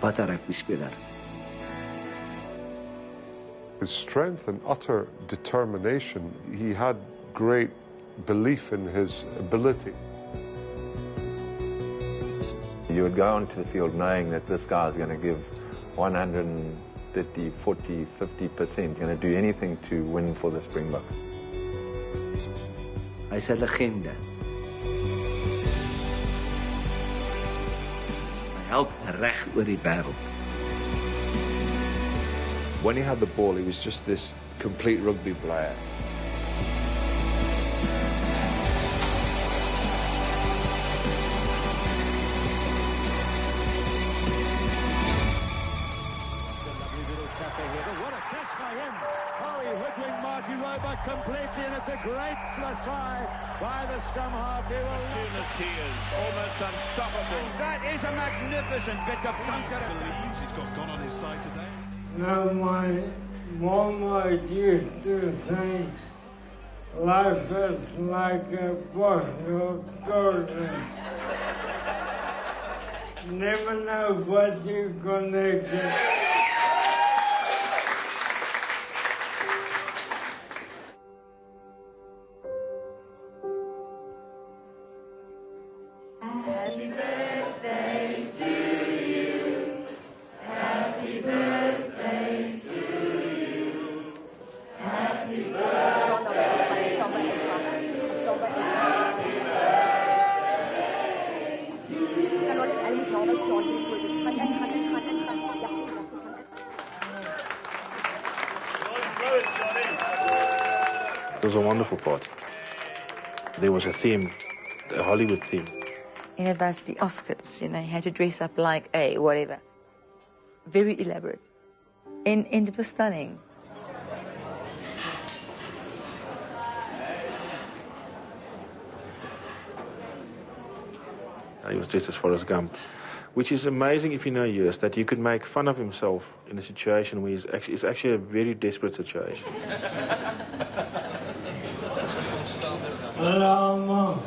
wat 'n rugby speler. His strength and utter determination, he had great belief in his ability. You would go onto the field knowing that this guy's going to give 130, 40, 50%, going to do anything to win for the Springboks. Hy's 'n legende. Hy help reg oor die wêreld. When he had the ball, he was just this complete rugby player. Completely, and it's a great flush try by the scrum half. He will Tuna's tears, almost unstoppable. That is a magnificent bit of bunker. Believes he's got God on his side today. Now my mom used to say, life is like a box of children. Never know what you're gonna get. Happy birthday to you. Happy birthday to you. Happy birthday to It was a wonderful party. There was a theme, a Hollywood theme. And it was the Oscars, you know, you had to dress up like a whatever. Very elaborate. And it was stunning. He was dressed as Forrest Gump, which is amazing if you know US, that you could make fun of himself in a situation where it's actually a very desperate situation. Hello, Mom.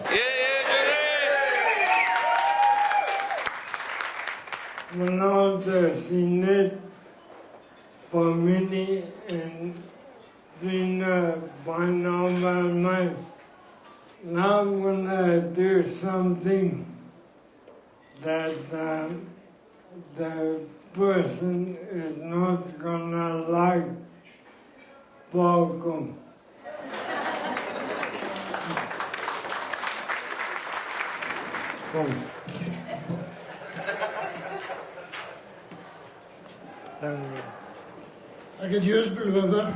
Ronaldo seen it for many and been fine over me. Now I'm gonna do something that the person is not gonna like. Welcome. Kom. Ek het juist beloof.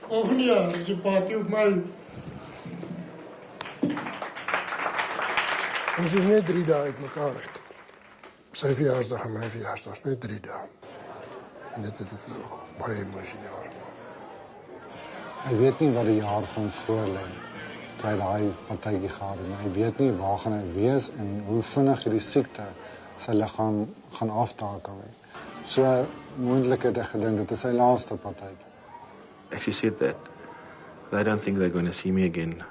Volgende jaar is die party op my. Ons is net 3 dae uit mekaar uit. Sy verjaarsdag en my verjaarsdag is net 3 dae. En dit het baie emosioneel was. Hy weet nie wat die jaar van voor lê. Toe hy daai partytjie gehad het. Hy weet nie waar gaan hy wees en hoe vinnig hierdie siekte sy liggaam gaan aftakel. So moontlik het hy gedink dit is sy laaste partytjie. Actually said that they don't think they're going to see me again.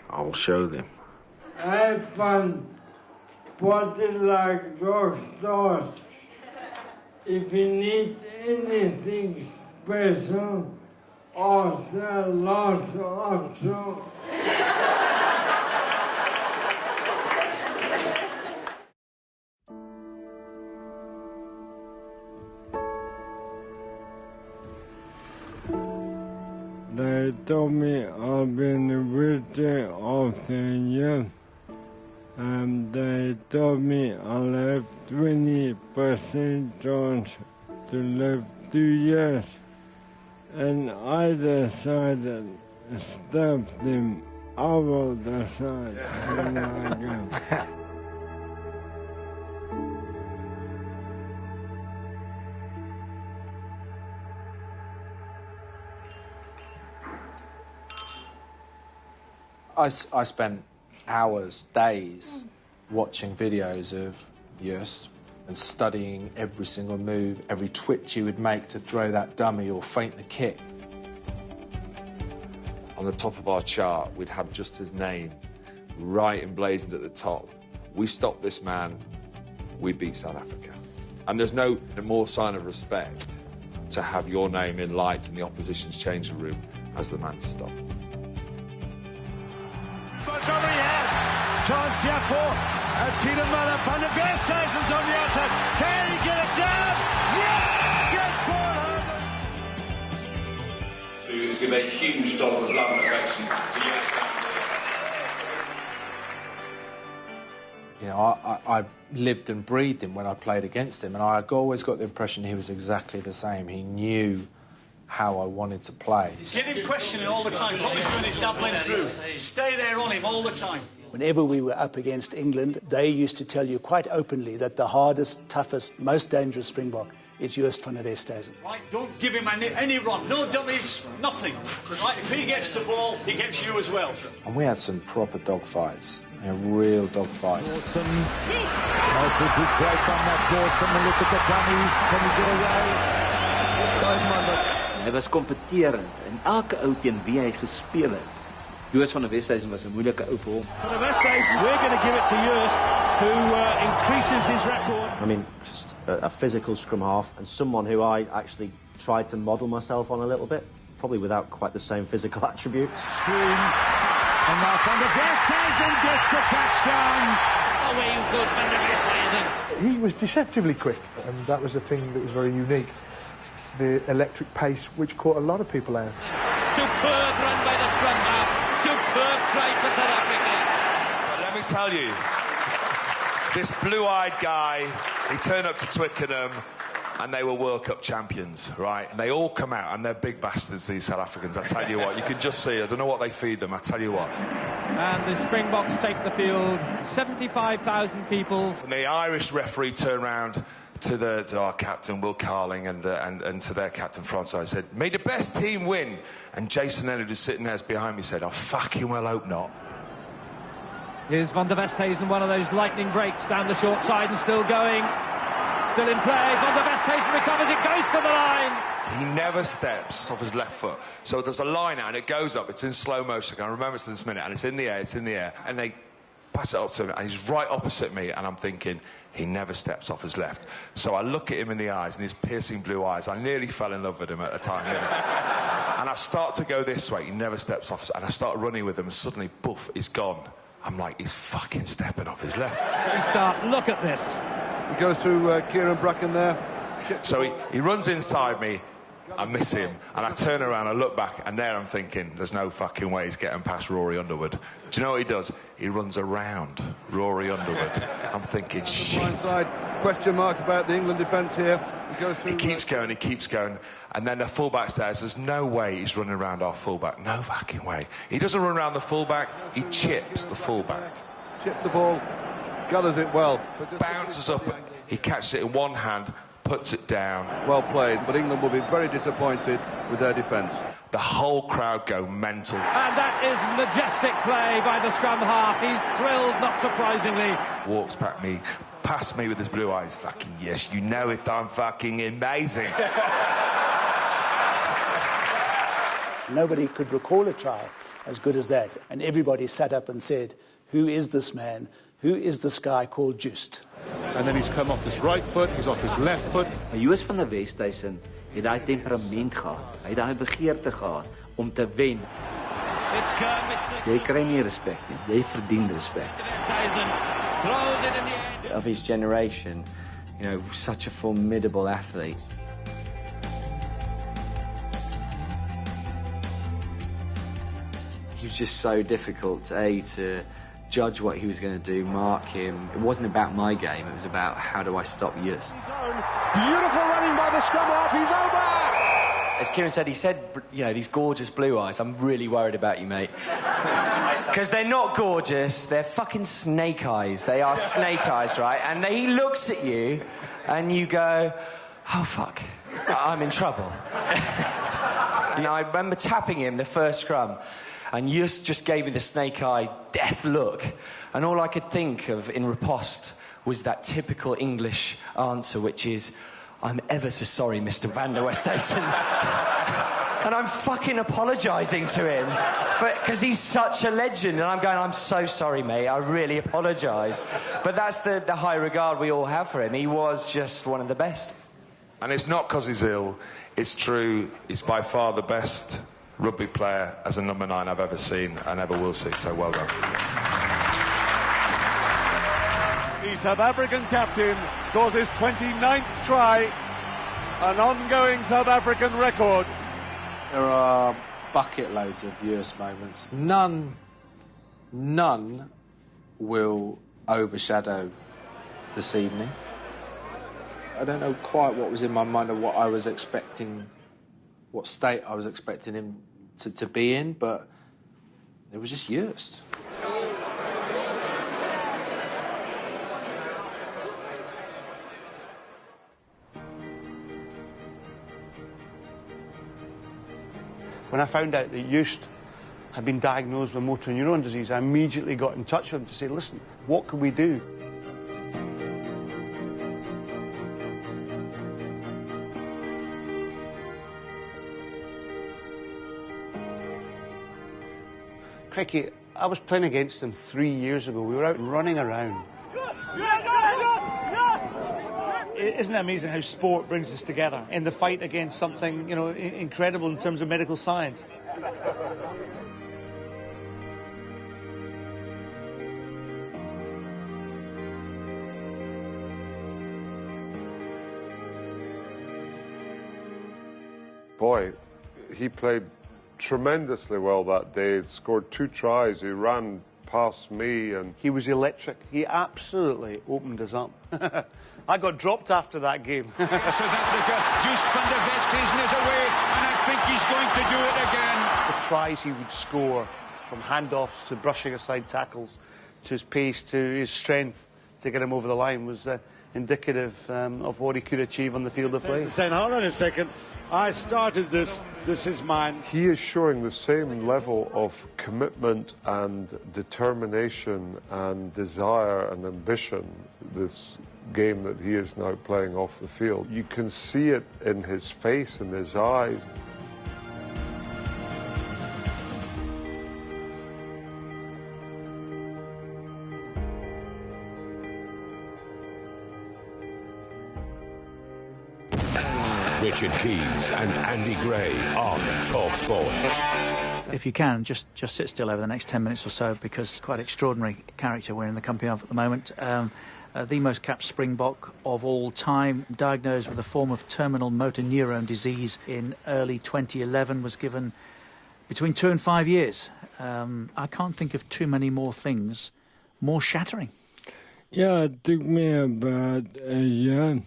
I will show them. Have fun. Party like rock stars. If you need anything special, ask lots of They told me I've been a victim of 10 years. They told me I'll have 20% chance to live 2 years. And I decided to stop them. I will decide when I go. I spent hours, days, watching videos of Joost and studying every single move, every twitch he would make to throw that dummy or feint the kick. On the top of our chart, we'd have just his name right emblazoned at the top. We stopped this man we beat South Africa. And there's no more sign of respect to have your name in lights in the opposition's changing room as the man to stop. Montgomery had chance here for Peter Muller. Van der Westhuizen's on the outside. Can he get it down? Yes, says Paul Holmes. Who's given a huge dose of love and affection to US. You know, I lived and breathed him when I played against him, and I always got the impression he was exactly the same. He knew how I wanted to play. Get him questioning all the time. What he's doing is doubling through. Stay there on him all the time. Whenever we were up against England, they used to tell you quite openly that the hardest, toughest, most dangerous Springbok is Joost van der Westhuizen. Right, don't give him any run. No dummies, nothing. Right, if he gets the ball, he gets you as well. And we had some proper dogfights. Real dogfights. Dawson. That's a good break on that Dawson. And look at the dummy. Can he get away? Hy was kompeterend en elke ou teen wie hy gespeel het. Joost van der Westhuizen was 'n moeilike ou vir hom. Van der Westhuizen, we're going to give it to Joost, who increases his record. I mean, just a physical scrum half and someone who I actually tried to model myself on a little bit, probably without quite the same physical attributes. Stream. And now Van der Westhuizen gets the touchdown. Away goes Van der Westhuizen. He was deceptively quick, and that was the thing that was very unique. The electric pace, which caught a lot of people out. Superb run by the scrum half. Superb try for South Africa. But let me tell you, this blue-eyed guy, he turned up to Twickenham, and they were World Cup champions, right? And they all come out, and they're big bastards, these South Africans. I tell you what, you can just see, I don't know what they feed them, I tell you what. And the Springboks take the field, 75,000 people. And the Irish referee turned round to our captain, Will Carling, and to their captain, Francois. I said, may the best team win. And Jason Leonard, who's sitting there behind me, said, I fucking well hope not. Here's Van der Westhuizen, one of those lightning breaks down the short side and still going. Still in play. Van der Westhuizen recovers, it goes to the line. He never steps off his left foot. So there's a line out and it goes up. It's in slow motion. I remember it to this minute. And it's in the air. And they pass it up to him. And he's right opposite me. And I'm thinking, he never steps off his left. So I look at him in the eyes and his piercing blue eyes. I nearly fell in love with him at the time. And I start to go this way. He never steps off. And I start running with him. And suddenly, boof, he's gone. I'm like, he's fucking stepping off his left. Look at this. He goes through Kieran Bracken there. So he runs inside me, I miss him, and I turn around, I look back, and there I'm thinking, there's no fucking way he's getting past Rory Underwood. Do you know what he does? He runs around Rory Underwood. I'm thinking, shit. Question marks about the England defence here. He keeps going, and then the fullback says, there's no way he's running around our fullback. No fucking way. He doesn't run around the fullback, he chips the fullback. Chips the ball, gathers it well. Bounces up, he catches it in one hand, puts it down. Well played, but England will be very disappointed with their defence. The whole crowd go mental. And that is majestic play by the scrum half. He's thrilled, not surprisingly. Walks past me with his blue eyes. Fucking yes, you know it, I'm fucking amazing. Nobody could recall a try as good as that. And everybody sat up and said, who is this man? Who is this guy called Joost? And then he's come off his right foot, he's off his left foot. Maar Joost van der Westhuizen het daai temperament gehad. Hy het daai begeerte gehad om te wen. Jy kry nie respek nie. Jy verdien respek. Of his generation, you know, such a formidable athlete. He was just so difficult, to judge what he was going to do, mark him. It wasn't about my game, it was about how do I stop Joost. Beautiful running by the scrum half, he's over! As Kieran said, you know, these gorgeous blue eyes. I'm really worried about you, mate. Because they're not gorgeous, they're fucking snake eyes. They are snake eyes, right? And he looks at you, and you go, oh, fuck, I'm in trouble. You know, I remember tapping him the first scrum, and Joost just gave me the snake eye death look. And all I could think of in riposte was that typical English answer, which is, I'm ever so sorry, Mr. Van der Westhuizen. And I'm fucking apologising to him because he's such a legend. And I'm going, I'm so sorry, mate. I really apologise. But that's the high regard we all have for him. He was just one of the best. And it's not because he's ill. It's true. He's by far the best rugby player as a number 9 I've ever seen and ever will see. So well done. The South African captain scores his 29th try, an ongoing South African record. There are bucket loads of Joost moments. None will overshadow this evening. I don't know quite what was in my mind or what I was expecting, what state I was expecting him to be in, but it was just Joost. When I found out that Joost had been diagnosed with motor neuron disease, I immediately got in touch with him to say, listen, what can we do? Crikey, I was playing against him 3 years ago. We were out running around. Isn't it amazing how sport brings us together in the fight against something, you know, incredible in terms of medical science? Boy, he played tremendously well that day. He scored 2 tries. He ran past me and... He was electric. He absolutely opened us up. I got dropped after that game. South Africa, Joost van der Westhuizen is away, and I think he's going to do it again. The tries he would score, from handoffs to brushing aside tackles, to his pace, to his strength to get him over the line, was indicative of what he could achieve on the field of play. Saying, hold on a second, I started this is mine. He is showing the same level of commitment and determination and desire and ambition, this game that he is now playing off the field. You can see it in his face and his eyes. Richard Keys and Andy Gray on TalkSport. If you can, just sit still over the next 10 minutes or so, because quite extraordinary character we're in the company of at the moment. The most capped Springbok of all time, diagnosed with a form of terminal motor neuron disease in early 2011, was given between 2 and 5 years. I can't think of too many more things more shattering. Yeah, it took me about a year.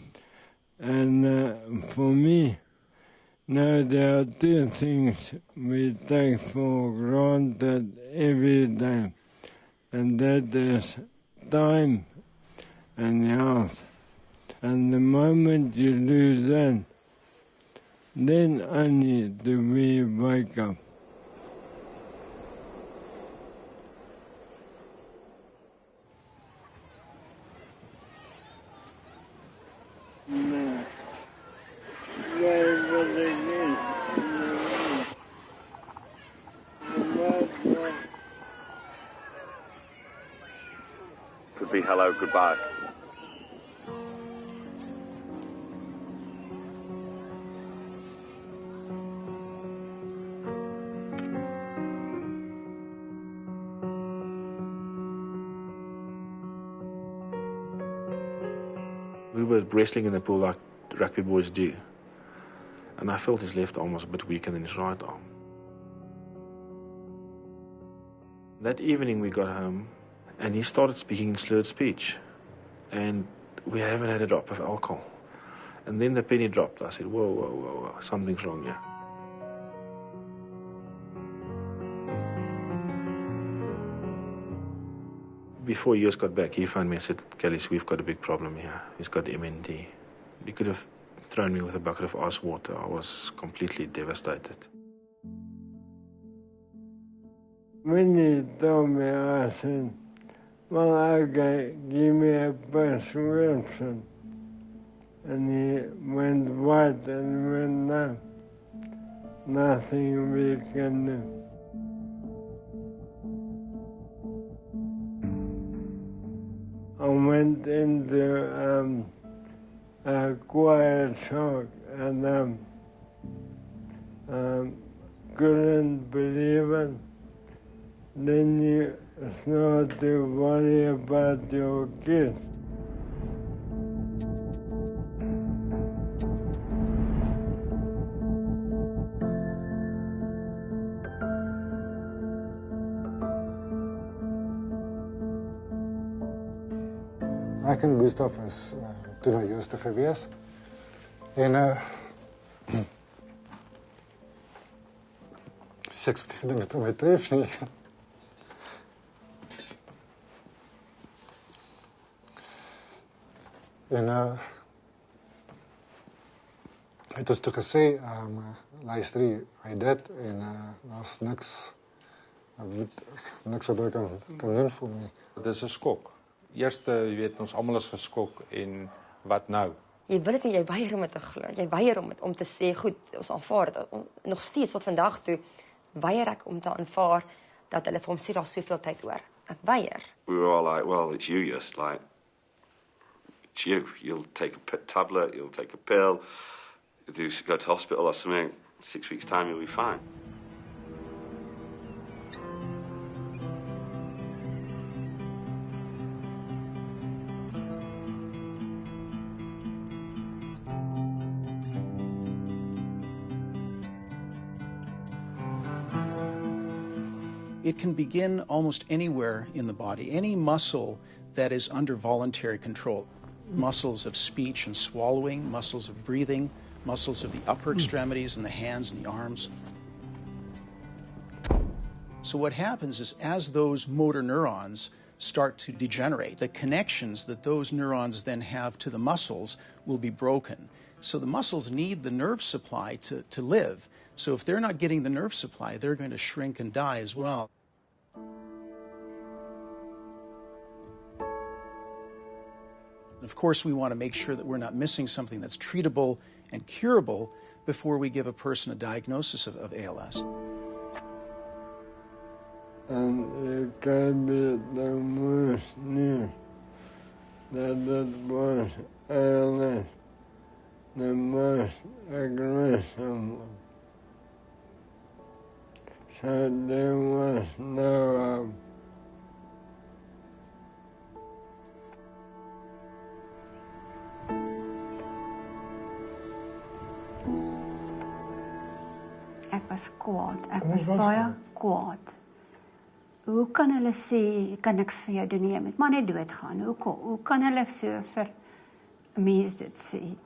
And for me, now there are 2 things we take for granted every day, and that is time and health. And the moment you lose that, then only do we wake up. Could be hello, goodbye. We were wrestling in the pool like rugby boys do. And I felt his left arm was a bit weaker than his right arm. That evening we got home and he started speaking in slurred speech. And we haven't had a drop of alcohol. And then the penny dropped. I said, whoa, whoa, whoa, whoa, something's wrong here. Before Joost got back, he phoned me and said, Kellis, we've got a big problem here. He's got MND. He could have thrown me with a bucket of ice water. I was completely devastated. When he told me, I said, well, okay, give me a prescription. And he went white and went numb. nothing we can do. I went into a quiet shock and couldn't believe it. Then you start to worry about your kids. Ek en Gustav is toe na Jooste gewees. En seks ding het my tref nie. En hy het ons toe gesê, luister hy dit en daar's niks wat ek kan doen vir my. Dit is 'n skok. Eerste, jy weet, ons almal is geskok en wat nou? Jy wil dit nie, jy weier om dit te glo. Jy weier om te sê, goed, ons aanvaar dit. Nog steeds tot vandag toe weier ek om te aanvaar dat hulle vir hom sê daar soveel tyd oor. Ek weier. We were all like, well, it's you, just like, it's you. You'll take a tablet, you'll take a pill, go to hospital or something. 6 weeks' time, you'll be fine. It can begin almost anywhere in the body, any muscle that is under voluntary control. Muscles of speech and swallowing, muscles of breathing, muscles of the upper extremities and the hands and the arms. So what happens is as those motor neurons start to degenerate, the connections that those neurons then have to the muscles will be broken. So the muscles need the nerve supply to live. So if they're not getting the nerve supply, they're going to shrink and die as well. Of course, we want to make sure that we're not missing something that's treatable and curable before we give a person a diagnosis of ALS. And it can be the most new that it was ALS, the most aggressive. So there was no Ek was kwaad. Ek was baie kwaad. Hoe kan hulle sê jy kan niks vir jou doen nie, jy moet maar net doodgaan. Hoe kan hulle so vir 'n mens dit sê?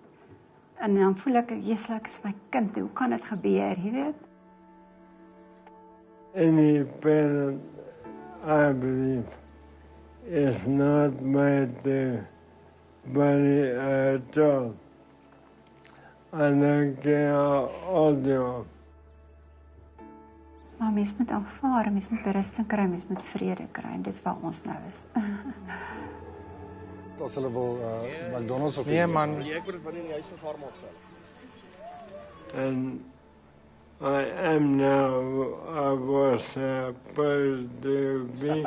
En dan voel ek, Jesus, ek is my kind, hoe kan dit gebeur, jy weet? Any parent, I believe, is not made to bury a child. I don't care how old you are. Maar mens moet aanvaar, mens moet berusting kry, mens moet vrede kry, en dit is waar ons nou is. As hulle wil McDonald's of nee man, ek word van in die huis gevaar maak self. And I am now, I was supposed to be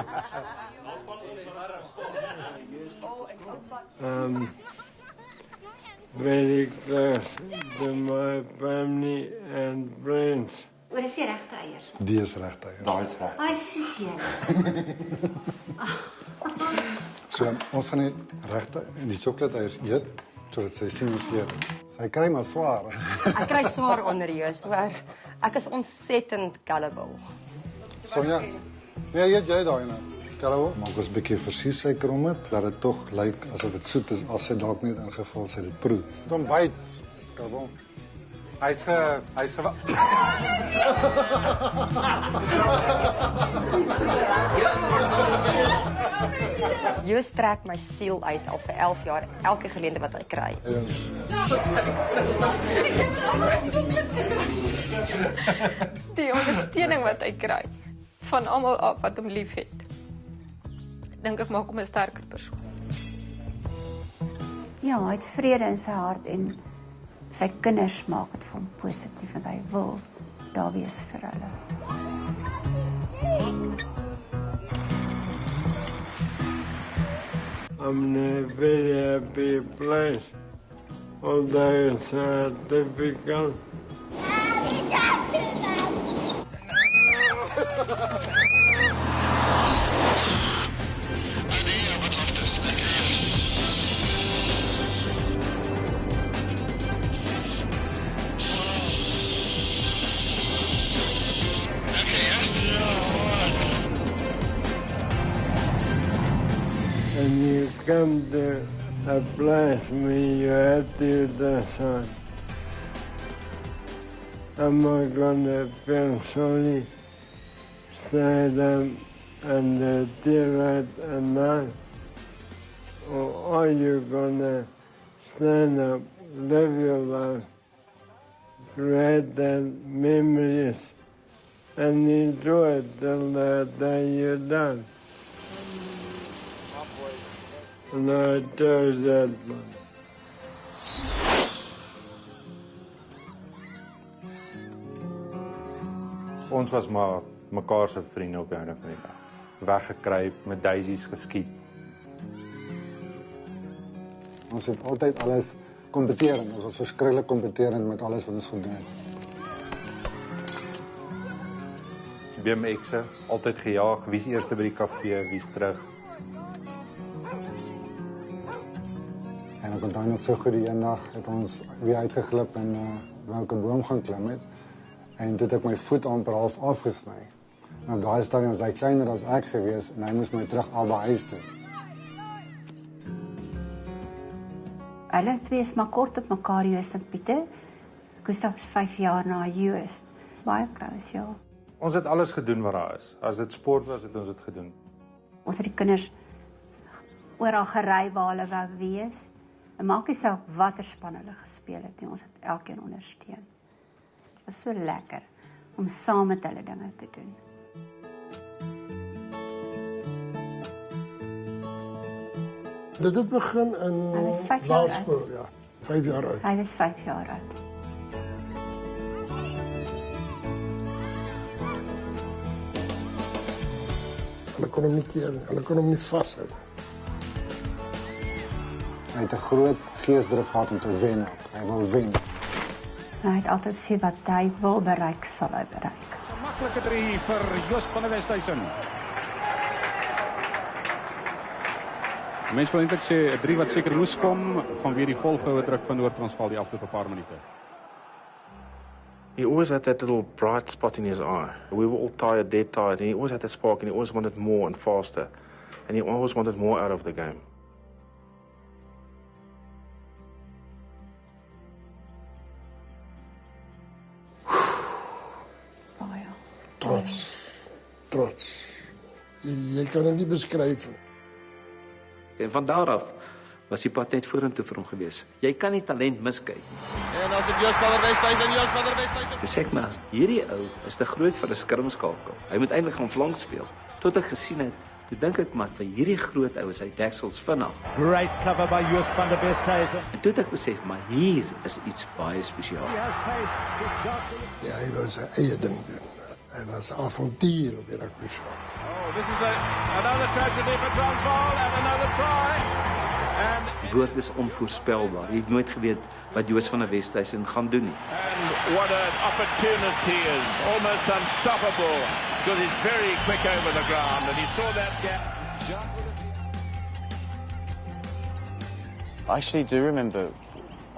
very close to my family and friends. Wat is die regte eiers? Die is regte eiers. Daai is reg. Ai, sussie. So ons gaan net regte en die sjokolade eiers eet sodat sy sien ons eet. Sy kry maar swaar. Ek kry swaar onder Joost, hoor. Ek is ontsettend gullible. Sonja, nee, eet jy daai nou? Karel, maak ons 'n bietjie versiersuiker om dit, laat dit tog lyk asof dit soet is as sy dalk net ingeval sy dit proe. Dan byt, Karel. Hy's Joost trek my siel uit al vir 11 jaar, elke geleentheid wat hy kry. Die ondersteuning wat hy kry van almal af wat hom liefhet. Dink ek maak hom 'n sterker persoon. Ja, hy het vrede in sy hart en sy kinders maak dit vir hom positief want hy wil daar wees vir hulle. I'm in a very happy place, although it's difficult. And you come to a place where you have to decide, am I going to feel sorry, stand up and deal it enough, or are you going to stand up, live your life, create the memories, and enjoy it till the day you're done? And I chose that one. Ons was maar mekaar se vriende op die einde van die dag. Weggekruip, met daisies geskiet. Ons het altyd alles kompeterend. Ons was verskriklik kompeterend met alles wat ons gedoen het. BMX'e, altyd gejaag, wie's eerste by die kafee, wie's terug. En ek onthou nog so goed die eendag het ons weer uitgeglip en welke boom gaan klim het. En toe het ek my voet amper half afgesny. En op daai stadium was hy kleiner as ek gewees en hy moes my terug al by huis toe. Hulle twee is maar kort op mekaar, Joost en Pieter. Gustav is 5 jaar na Joost. Baie close, ja. Ons het alles gedoen wat daar is. As dit sport was, het ons dit gedoen. Ons het die kinders oral gery waar hulle wou wees. En maak nie saak watter span hulle gespeel het nie, ons het elkeen ondersteun. Dit was so lekker om saam met hulle dinge te doen. Dit het begin in laerskool, ja. 5 jaar oud. Hy was 5 jaar oud. Hulle kon hom nie keer nie, hulle kon hom nie vashou. Hy het 'n groot geesdrif gehad om te wen ook. Hy wil wen. Hy het altyd sê wat hy wil bereik, sal hy bereik. 'n Maklike 3 vir Joost van der Westhuizen. Mense wil eintlik sê 'n 3 wat seker moes kom vanweë die volgehoue druk van Noord-Transvaal die afgelope paar minute. He always had that little bright spot in his eye. We were all tired, dead tired, and he always had that spark, and he always wanted more and faster. And he always wanted more out of the game. Trots. Jy kan dit nie beskryf nie. En van daar af was die pad net vorentoe vir hom gewees. Jy kan nie talent miskyk nie. En as dit Joost van der Westhuizen, Joost van der Westhuizen. Toe sê ek maar, hierdie ou is te groot vir 'n skrimskakel. Hy moet eintlik gaan flank speel. Tot ek gesien het, toe dink ek maar vir hierdie groot ou is hy deksels vinnig. Great cover by Joost van der Westhuizen. En toe het ek besef, maar hier is iets baie spesiaal. Ja, hy wou sy eie ding doen. Hy was 'n avontuur op die rugbyveld. Oh, this is another tragedy for Transvaal and another try. Die woord is onvoorspelbaar. Jy het nooit geweet wat Joost van der Westhuizen gaan doen nie. And what an opportunity is, almost unstoppable, because he's very quick over the ground and he saw that gap. I actually do remember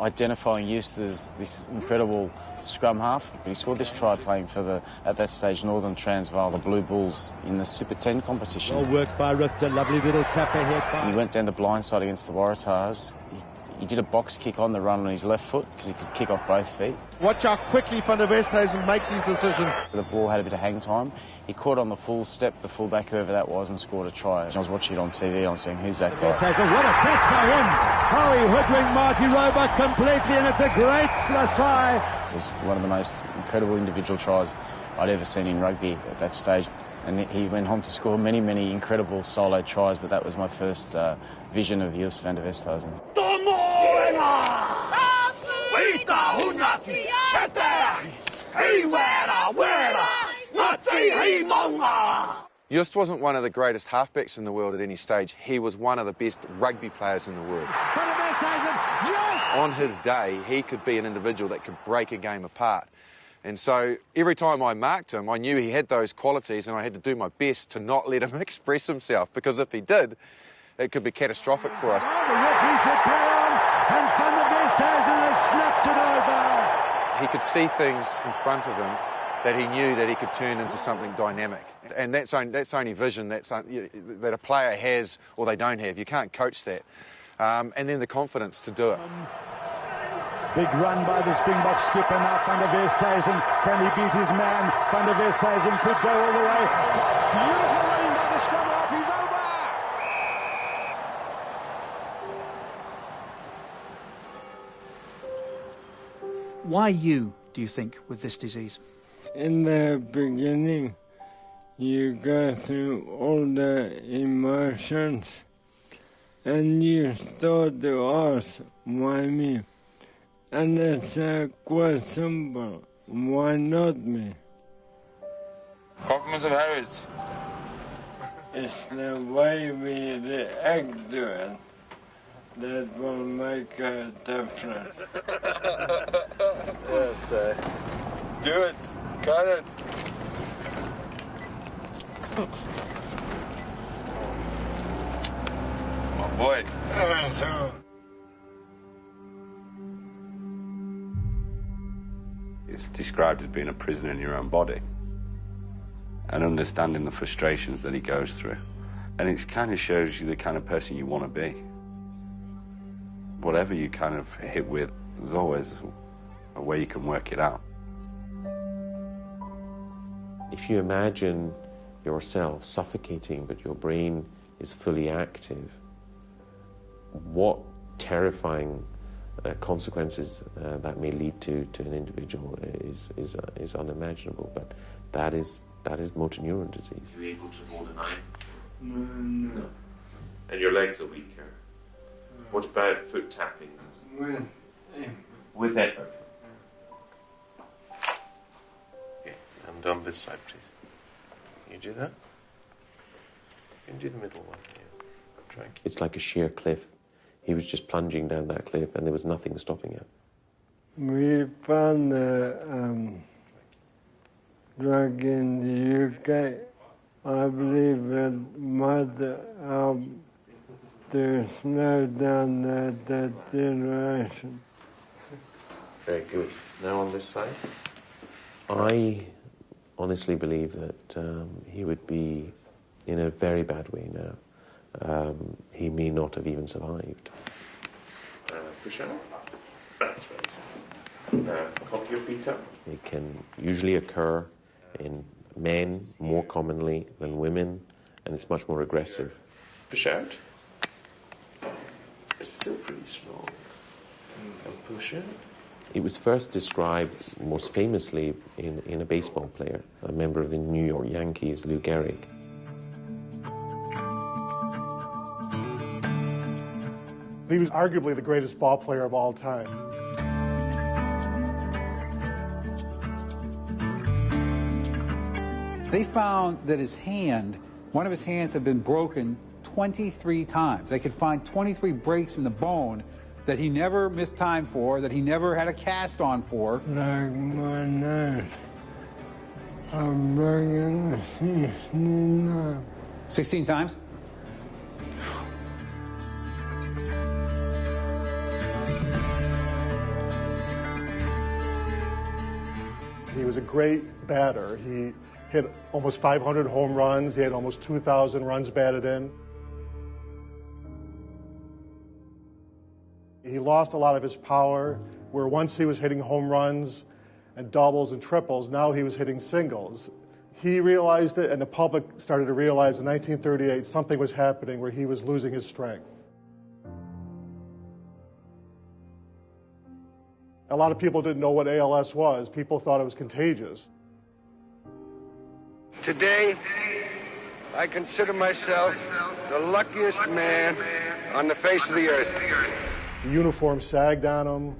identifying Joost as this incredible scrum half. He scored this try playing for at that stage, Northern Transvaal, the Blue Bulls, in the Super 10 competition. Well worked by Richter, lovely little tap ahead. And he went down the blind side against the Waratahs. He did a box kick on the run on his left foot because he could kick off both feet. Watch how quickly Van der Westhuizen makes his decision. The ball had a bit of hang time. He caught on the full step, the fullback, whoever that was, and scored a try. I was watching it on TV, I was saying, who's that guy? What a catch by him! How he hoodwinked Marty Roebuck completely, and it's a great flush try. It was one of the most incredible individual tries I'd ever seen in rugby at that stage. And he went on to score many, many incredible solo tries, but that was my first vision of Joost van der Westhuizen. Hey, Just wasn't one of the greatest halfbacks in the world at any stage. He was one of the best rugby players in the world. On his day, he could be an individual that could break a game apart. And so every time I marked him, I knew he had those qualities, and I had to do my best to not let him express himself, because if he did, it could be catastrophic for us. The referee said play on, and Van der Westhuizen has snapped it over. He could see things in front of him that he knew that he could turn into something dynamic. And that's only vision that a player has or they don't have. You can't coach that. And then the confidence to do it. Big run by the Springbok skipper now, Van der Westhuizen. Can he beat his man? Van der Westhuizen could go all the way. Beautiful running by the scrum half. He's over. Why you, do you think, with this disease? In the beginning, you go through all the emotions and you start to ask, why me? And it's quite simple, why not me? Compliments of Harris. It's the way we react to it that will make a difference. Yes, do it. Got it. It's my boy. It's described as being a prisoner in your own body and understanding the frustrations that he goes through. And it kind of shows you the kind of person you want to be. Whatever you kind of hit with, there's always a way you can work it out. If you imagine yourself suffocating but your brain is fully active, what terrifying consequences that may lead to an individual is unimaginable. But that is motor neuron disease. Are you able to hold a knife? No. And your legs are weaker. What about foot tapping? With effort. And on this side, please. You do that? You can do the middle one. Yeah. It's like a sheer cliff. He was just plunging down that cliff and there was nothing stopping him. We found the drug in the UK. I believe it might help to slow down the deterioration. Very good. Now on this side. I honestly believe that he would be in a very bad way now. He may not have even survived. Push up. That's right. Pop your feet up. It can usually occur in men more commonly than women, and it's much more aggressive. Push out. It's still pretty strong. And push it. It was first described most famously in a baseball player, a member of the New York Yankees, Lou Gehrig. He was arguably the greatest ball player of all time. They found that his hand, one of his hands had been broken 23 times. They could find 23 breaks in the bone that he never missed time for, that he never had a cast on for. Like my nose. I'm bringing 16 16 times? He was a great batter. He hit almost 500 home runs. He had almost 2,000 runs batted in. He lost a lot of his power, where once he was hitting home runs and doubles and triples, now he was hitting singles. He realized it, and the public started to realize in 1938 something was happening where he was losing his strength. A lot of people didn't know what ALS was. People thought it was contagious. Today, I consider myself the luckiest man on the face of the earth. The uniform sagged on him.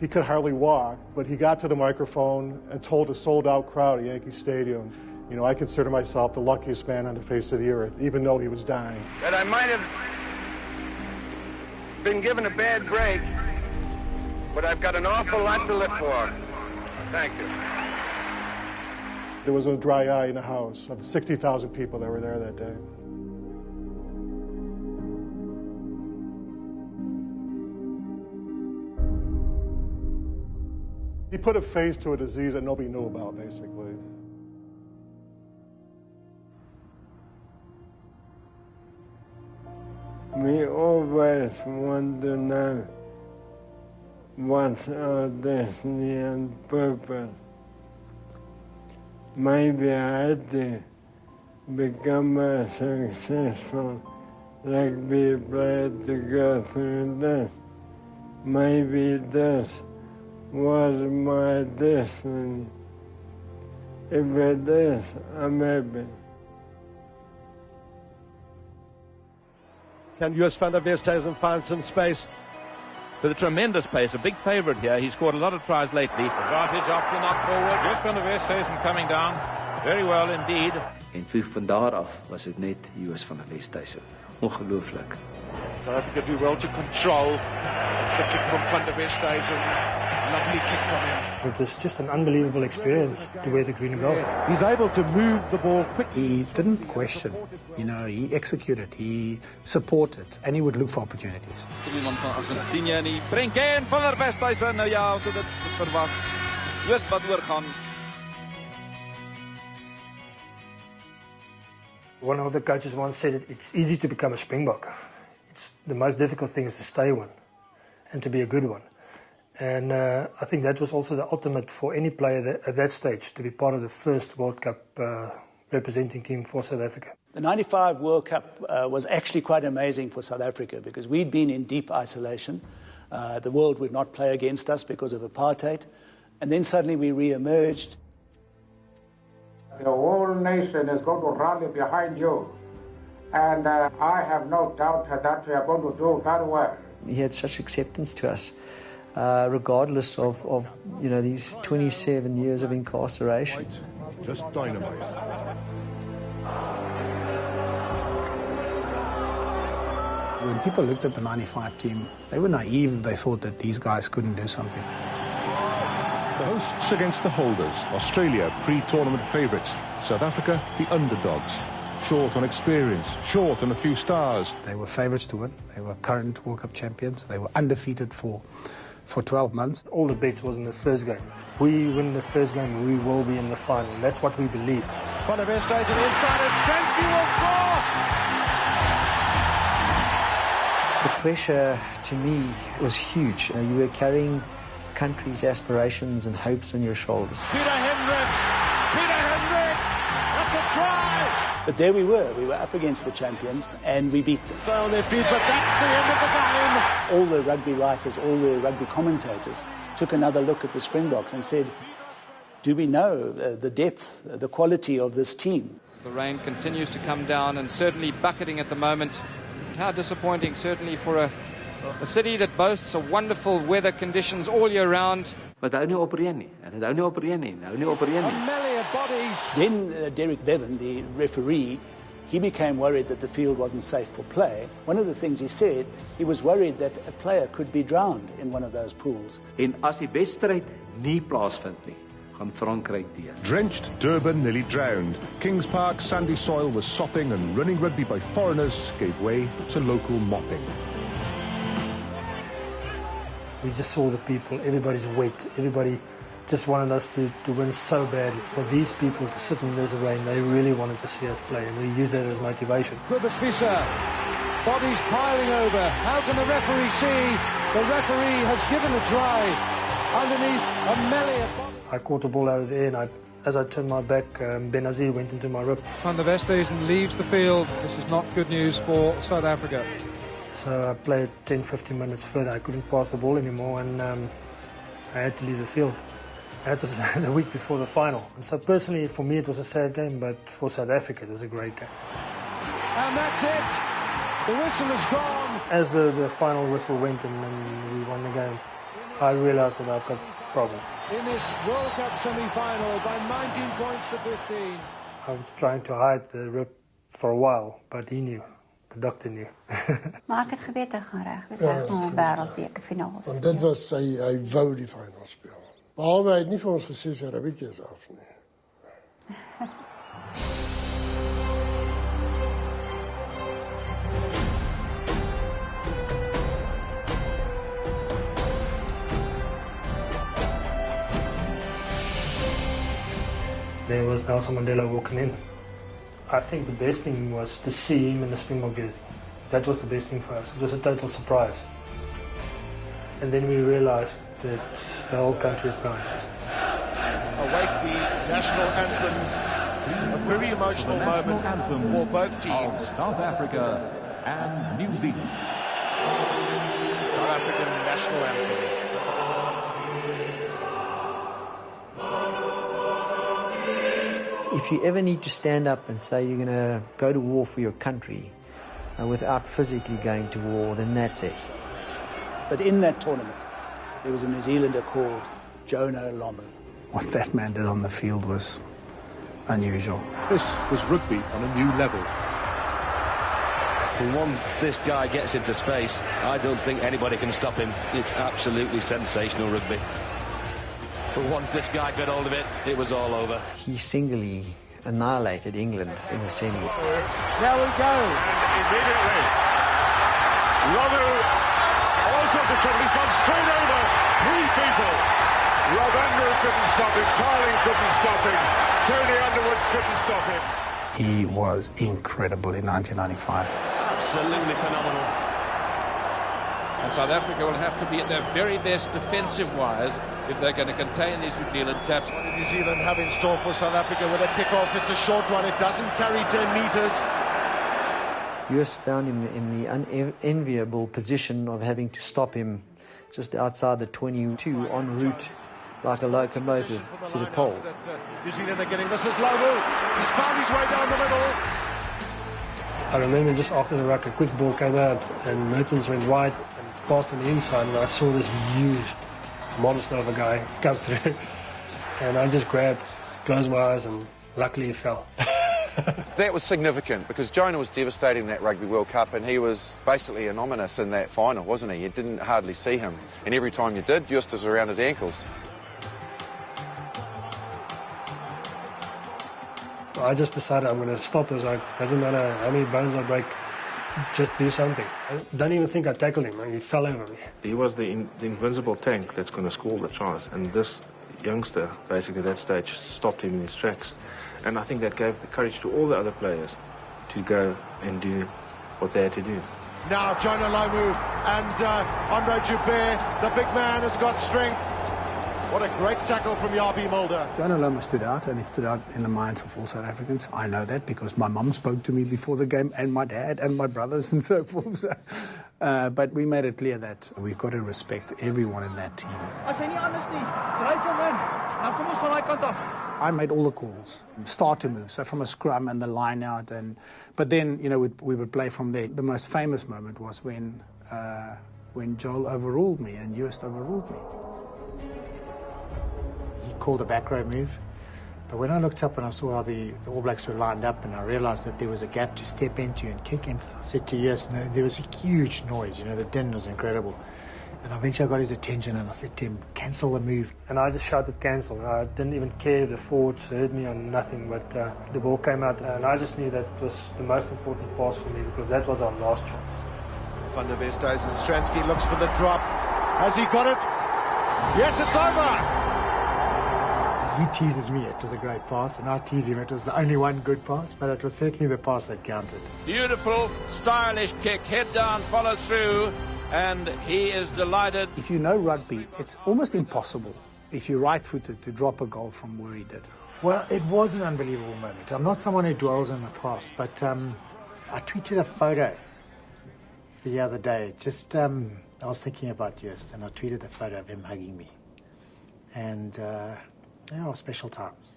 He could hardly walk, but he got to the microphone and told a sold-out crowd at Yankee Stadium, you know, I consider myself the luckiest man on the face of the earth, even though he was dying. That I might have been given a bad break, but I've got an awful lot to live for. Thank you. There was a dry eye in the house of the 60,000 people that were there that day. He put a face to a disease that nobody knew about, basically. We always want to know what's our destiny and purpose. Maybe I had to become a successful rugby player to go through this. Maybe this was my destiny. If it is, I'm happy. Can Joos van der Westhuizen find some space? With a tremendous pace, a big favourite here. He's scored a lot of tries lately. Advantage off the knock forward. Joos van der Westhuizen coming down. Very well indeed. En toe van daar af was dit net Joos van der Westhuizen. Ongelooflik. South Africa do well to control. It's the kick from Van der Westhuizen. Lovely kick from him. It was just an unbelievable experience to wear the green and gold. He's able to move the ball quickly. He didn't question, you know, he executed, he supported, and he would look for opportunities. Iemand van Argentinië en die brengt in Van der Westhuizen. Nou ja, so dit verwag. Joos wat oorgaan. One of the coaches once said it's easy to become a Springbok. The most difficult thing is to stay one and to be a good one. And I think that was also the ultimate for any player at that stage, to be part of the first World Cup representing team for South Africa. The 95 World Cup was actually quite amazing for South Africa because we'd been in deep isolation. The world would not play against us because of apartheid. And then suddenly we re-emerged. The whole nation is going to rally behind you. And I have no doubt that we are going to do very well. He had such acceptance to us, regardless of you know, these 27 years of incarceration. Just dynamite. When people looked at the 95 team, they were naive if they thought that these guys couldn't do something. The hosts against the holders. Australia, pre-tournament favourites. South Africa, the underdogs. Short on experience, short on a few stars. They were favourites to win. They were current World Cup champions. They were undefeated for 12 months. All the bets was in the first game. We win the first game, we will be in the final. That's what we believe. Van der Westhuizen inside and Stransky will score! The pressure, to me, was huge. You know, you were carrying country's aspirations and hopes on your shoulders. Peter Hendricks! That's a try! But there we were up against the champions, and we beat them. Stay on their feet, but that's the end of the game. All the rugby writers, all the rugby commentators took another look at the Springboks and said, do we know the depth, the quality of this team? The rain continues to come down and certainly bucketing at the moment. How disappointing, certainly for a city that boasts of wonderful weather conditions all year round. But hou nie op reën nie. En hou nie op reën nie. Hou nie op reën nie. Then Derek Bevan, the referee, he became worried that the field wasn't safe for play. One of the things he said, he was worried that a player could be drowned in one of those pools. En as die wedstryd nie plaasvind nie, gaan Frankryk deur. Drenched, Durban nearly drowned. Kings Park sandy soil was sopping and running rugby by foreigners gave way to local mopping. We just saw the people, everybody's wet, everybody just wanted us to win so badly. For these people to sit in this rain, they really wanted to see us play, and we used that as motivation. Kubasvisa, bodies piling over. How can the referee see? The referee has given a try underneath a melee. I caught the ball out of the air, and as I turned my back, Benazir went into my rib. Van der Westhuizen leaves the field. This is not good news for South Africa. So I played 10-15 minutes further. I couldn't pass the ball anymore, and I had to leave the field. And that was the week before the final. And so personally, for me, it was a sad game, but for South Africa, it was a great game. And that's it. The whistle is gone. As the final whistle went and we won the game, I realized that I've got problems. In this World Cup semi-final by 19 points to 15. I was trying to hide the rib for a while, but he knew. The doctor knew. Maar ek het geweet hy gaan reg. Ons het gewoon wêreldbeker finaal. Want dit was hy wou die finaal speel. Behalwe hy het nie vir ons gesê sy rugbytjie is af nie. There was Nelson Mandela walking in. I think the best thing was to see him in the Springbok jersey. That was the best thing for us. It was a total surprise. And then we realized that the whole country is behind us. Awake the national anthems. A very emotional moment for both teams. South Africa and New Zealand. South African national anthems. If you ever need to stand up and say you're going to go to war for your country without physically going to war, then that's it. But in that tournament, there was a New Zealander called Jonah Lomu. What that man did on the field was unusual. This was rugby on a new level. Once this guy gets into space, I don't think anybody can stop him. It's absolutely sensational rugby. But once this guy got hold of it, it was all over. He singly annihilated England in the semis. There we go. And immediately, Lomu, all sorts of trouble. He's gone straight over 3 people. Ravindra couldn't stop him. Carling couldn't stop him. Tony Underwood couldn't stop him. He was incredible in 1995. Absolutely phenomenal. And South Africa will have to be at their very best defensive-wise if they're going to contain these New Zealand chaps. What did New Zealand have in store for South Africa with a kick-off? It's a short one. It doesn't carry 10 metres. US found him in the unenviable position of having to stop him just outside the 22 en route like a locomotive to the poles. New Zealand are getting this as Lomu. He's found his way down the middle. I remember just after the ruck, a quick ball came out and Mertens went wide and passed on the inside, and I saw this huge monster of a guy come through. And I just grabbed, closed my eyes, and luckily he fell. That was significant because Jonah was devastating that Rugby World Cup, and he was basically anonymous in that final, wasn't he? You didn't hardly see him. And every time you did, Eustace was around his ankles. I just decided I'm going to stop. It was like, doesn't matter how many bones I break, just do something. I don't even think I tackled him. He fell over me. He was the invincible tank that's going to score the tries, and this youngster, basically at that stage, stopped him in his tracks. And I think that gave the courage to all the other players to go and do what they had to do. Now Jonah Lomu and Andre Joubert, the big man, has got strength. What a great tackle from Yabi Mulder. Jonah Lomu stood out, and he stood out in the minds of all South Africans. I know that because my mum spoke to me before the game, and my dad, and my brothers, and so forth. But we made it clear that we've got to respect everyone in that team. I made all the calls, start to move, so from a scrum and the line out, but then we would play from there. The most famous moment was when Joel overruled me and Eustace overruled me. He called a back row move, but when I looked up and I saw how the All Blacks were lined up, and I realised that there was a gap to step into and kick into, I said to Eustace, there was a huge noise. The din was incredible. And eventually I got his attention and I said to him, cancel the move. And I just shouted cancel. I didn't even care if the forwards heard me or nothing, but the ball came out and I just knew that was the most important pass for me because that was our last chance. Van der Westhuizen, Stransky looks for the drop. Has he got it? Yes, it's over! He teases me, it was a great pass, and I tease him, it was the only one good pass, but it was certainly the pass that counted. Beautiful, stylish kick, head down, follow through. And he is delighted. If you know rugby, it's almost impossible, if you're right-footed, to drop a goal from where he did. Well, it was an unbelievable moment. I'm not someone who dwells on the past, but I tweeted a photo the other day. I was thinking about Eustace, and I tweeted the photo of him hugging me. And there are special times.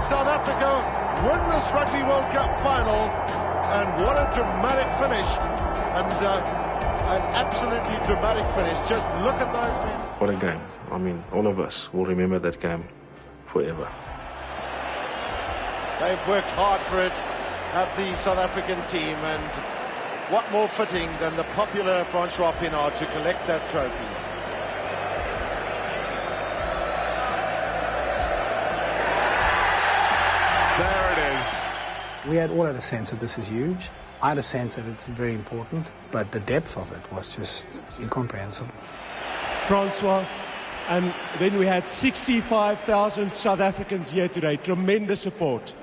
South Africa win this Rugby World Cup final, and what a dramatic finish, and an absolutely dramatic finish. Just look at those men. What a game. I mean, all of us will remember that game forever. They've worked hard for it, have the South African team, and what more fitting than the popular Francois Pienaar to collect that trophy. There it is. We had all had a sense that this is huge. I had a sense that it's very important, but the depth of it was just incomprehensible. Francois, and then we had 65,000 South Africans here today. Tremendous support.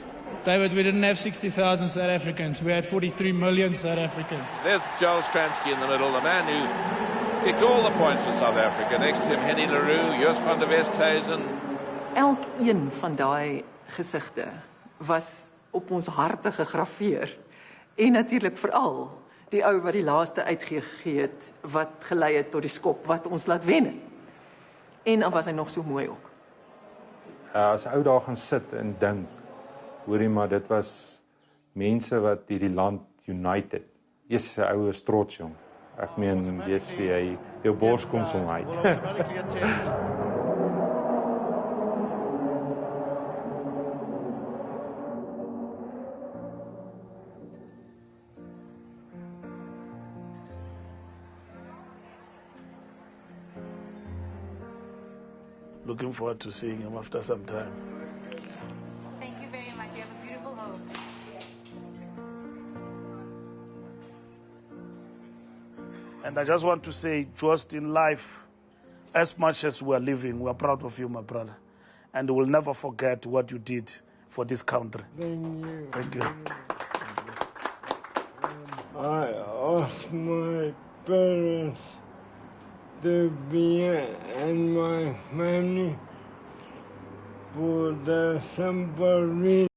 David, we didn't have 60,000 South Africans. We had 43 million South Africans. There's Joel Stransky in the middle, the man who kicked all the points for South Africa. Next to him, Henny Leroux, Joos van der Westhuizen. Elkeen van daai gesigte was op ons harte gegraveer. En natuurlik veral die ou wat die laaste uitgegee het, wat gelei het tot die skop, wat ons laat wen het. En dan was hy nog so mooi ook. As ou daar gaan sit en dink, hoorie maar dit was mense wat hierdie land united. Jy's 'n ou is trots jong. Ek meen jy jou bors kom som uit. Looking forward to seeing him after some time. Thank you very much. You have a beautiful home. And I just want to say, just in life, as much as we are living, we are proud of you, my brother. And we'll never forget what you did for this country. Thank you. Thank you. I asked my parents to be and my family for the simple reason